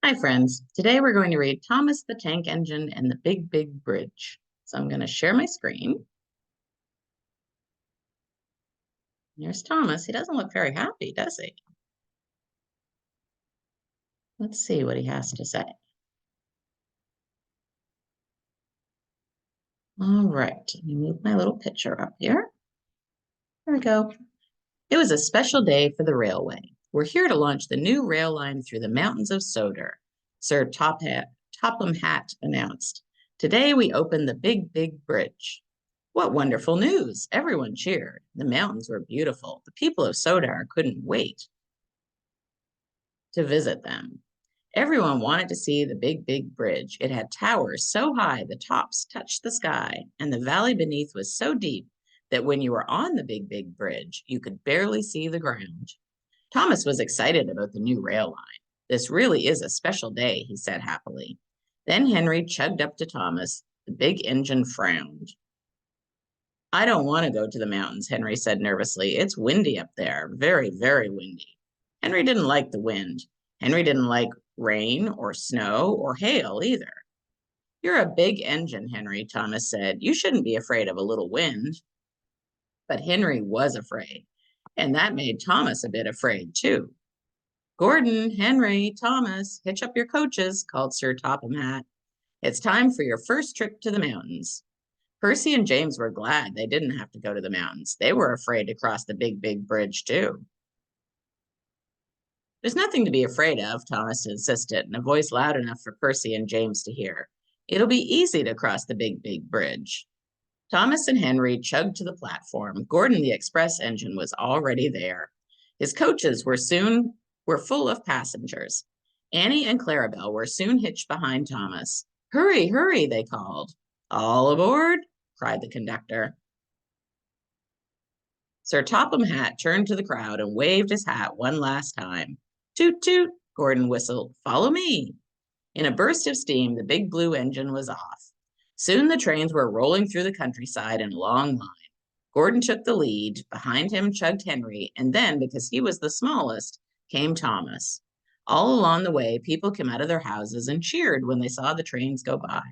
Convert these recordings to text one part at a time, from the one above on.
Hi, friends. Today we're going to read Thomas the Tank Engine and the Big, Big Bridge. So I'm going to share my screen. There's Thomas. He doesn't look very happy, does he? Let's see what he has to say. All right, let me move my little picture up here. There we go. It was a special day for the railway. We're here to launch the new rail line through the mountains of Soder, Sir Topham Hatt announced. Today we open the Big, Big Bridge. What wonderful news! Everyone cheered. The mountains were beautiful. The people of Sodar couldn't wait to visit them. Everyone wanted to see the Big, Big Bridge. It had towers so high the tops touched the sky, and the valley beneath was so deep that when you were on the Big, Big Bridge, you could barely see the ground. Thomas was excited about the new rail line. This really is a special day, he said happily. Then Henry chugged up to Thomas. The big engine frowned. I don't want to go to the mountains, Henry said nervously. It's windy up there, very, very windy. Henry didn't like the wind. Henry didn't like rain or snow or hail either. You're a big engine, Henry, Thomas said. You shouldn't be afraid of a little wind. But Henry was afraid, and that made Thomas a bit afraid too. Gordon, Henry, Thomas, hitch up your coaches, called Sir Topham Hatt. It's time for your first trip to the mountains. Percy and James were glad they didn't have to go to the mountains. They were afraid to cross the Big, Big Bridge, too. There's nothing to be afraid of, Thomas insisted, in a voice loud enough for Percy and James to hear. It'll be easy to cross the Big, Big Bridge. Thomas and Henry chugged to the platform. Gordon, the express engine, was already there. His coaches were full of passengers. Annie and Clarabelle were soon hitched behind Thomas. Hurry, hurry, they called. All aboard, cried the conductor. Sir Topham Hatt turned to the crowd and waved his hat one last time. Toot, toot, Gordon whistled. Follow me. In a burst of steam, the big blue engine was off. Soon the trains were rolling through the countryside in a long line. Gordon took the lead. Behind him chugged Henry, and then, because he was the smallest, came Thomas. All along the way, people came out of their houses and cheered when they saw the trains go by.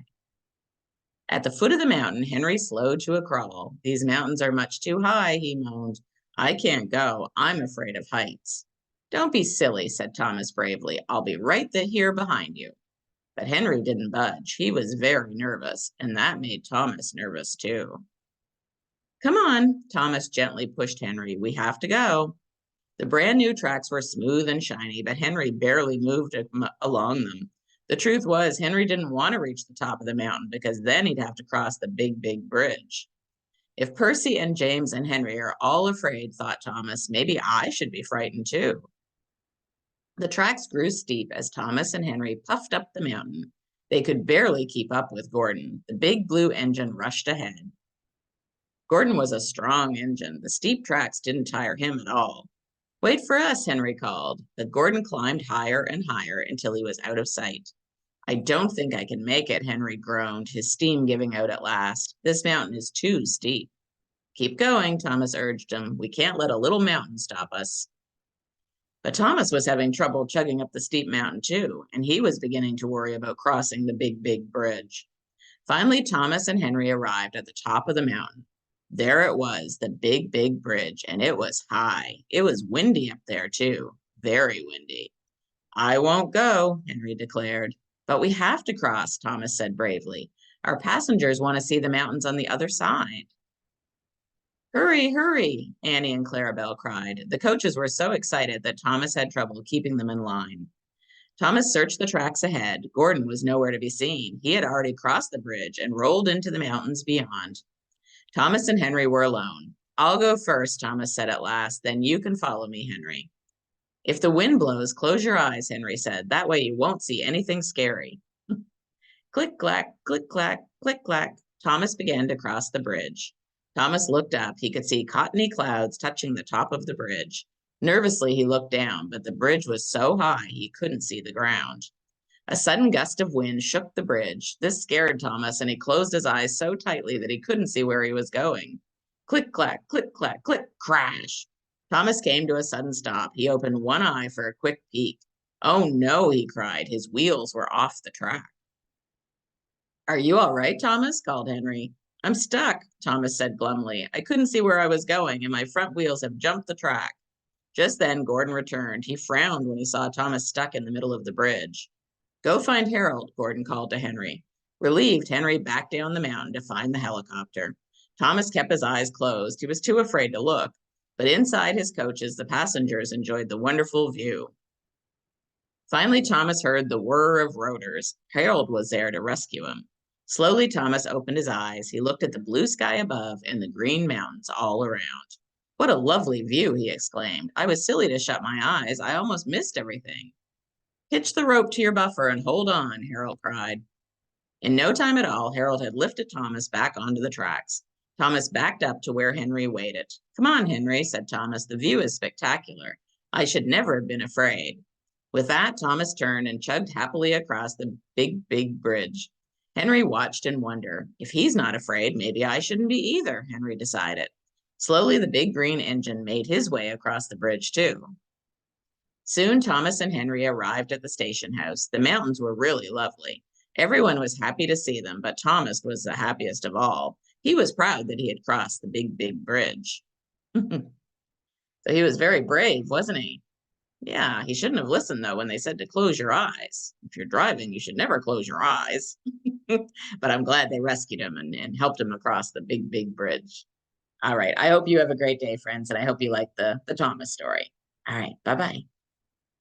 At the foot of the mountain, Henry slowed to a crawl. These mountains are much too high, he moaned. I can't go. I'm afraid of heights. Don't be silly, said Thomas bravely. I'll be right here behind you. But Henry didn't budge. He was very nervous, and that made Thomas nervous too. Come on, Thomas gently pushed Henry. We have to go. The brand new tracks were smooth and shiny, but Henry barely moved along them. The truth was, Henry didn't want to reach the top of the mountain because then he'd have to cross the Big, Big Bridge. If Percy and James and Henry are all afraid, thought Thomas, maybe I should be frightened too. The tracks grew steep as Thomas and Henry puffed up the mountain. They could barely keep up with Gordon. The big blue engine rushed ahead. Gordon was a strong engine. The steep tracks didn't tire him at all. Wait for us, Henry called, but Gordon climbed higher and higher until he was out of sight. I don't think I can make it, Henry groaned, his steam giving out at last. This mountain is too steep. Keep going, Thomas urged him. We can't let a little mountain stop us. But Thomas was having trouble chugging up the steep mountain too, and he was beginning to worry about crossing the Big, Big Bridge. Finally, Thomas and Henry arrived at the top of the mountain. There it was, the Big, Big Bridge, and it was high. It was windy up there too, very windy. I won't go, Henry declared. But we have to cross, Thomas said bravely. Our passengers want to see the mountains on the other side. Hurry, hurry, Annie and Clarabelle cried. The coaches were so excited that Thomas had trouble keeping them in line. Thomas searched the tracks ahead. Gordon was nowhere to be seen. He had already crossed the bridge and rolled into the mountains beyond. Thomas and Henry were alone. I'll go first, Thomas said at last. Then you can follow me, Henry. If the wind blows, close your eyes, Henry said. That way you won't see anything scary. Click, clack, click, clack, click, clack. Thomas began to cross the bridge. Thomas looked up. He could see cottony clouds touching the top of the bridge. Nervously, he looked down, but the bridge was so high he couldn't see the ground. A sudden gust of wind shook the bridge. This scared Thomas, and he closed his eyes so tightly that he couldn't see where he was going. Click, clack, click, crash. Thomas came to a sudden stop. He opened one eye for a quick peek. Oh no, he cried. His wheels were off the track. Are you all right, Thomas? Called Henry. I'm stuck, Thomas said glumly. I couldn't see where I was going, and my front wheels have jumped the track. Just then, Gordon returned. He frowned when he saw Thomas stuck in the middle of the bridge. Go find Harold, Gordon called to Henry. Relieved, Henry backed down the mountain to find the helicopter. Thomas kept his eyes closed. He was too afraid to look. But inside his coaches, the passengers enjoyed the wonderful view. Finally, Thomas heard the whir of rotors. Harold was there to rescue him. Slowly, Thomas opened his eyes. He looked at the blue sky above and the green mountains all around. What a lovely view, he exclaimed. I was silly to shut my eyes. I almost missed everything. Hitch the rope to your buffer and hold on, Harold cried. In no time at all, Harold had lifted Thomas back onto the tracks. Thomas backed up to where Henry waited. Come on, Henry, said Thomas. The view is spectacular. I should never have been afraid. With that, Thomas turned and chugged happily across the big bridge. Henry watched in wonder. If he's not afraid, maybe I shouldn't be either, Henry decided. Slowly, the big green engine made his way across the bridge, too. Soon, Thomas and Henry arrived at the station house. The mountains were really lovely. Everyone was happy to see them, but Thomas was the happiest of all. He was proud that he had crossed the big bridge. So he was very brave, wasn't he? Yeah, he shouldn't have listened, though, when they said to close your eyes. If you're driving, you should never close your eyes. But I'm glad they rescued him and helped him across the big bridge. All right. I hope you have a great day, friends, and I hope you like the Thomas story. All right. Bye-bye.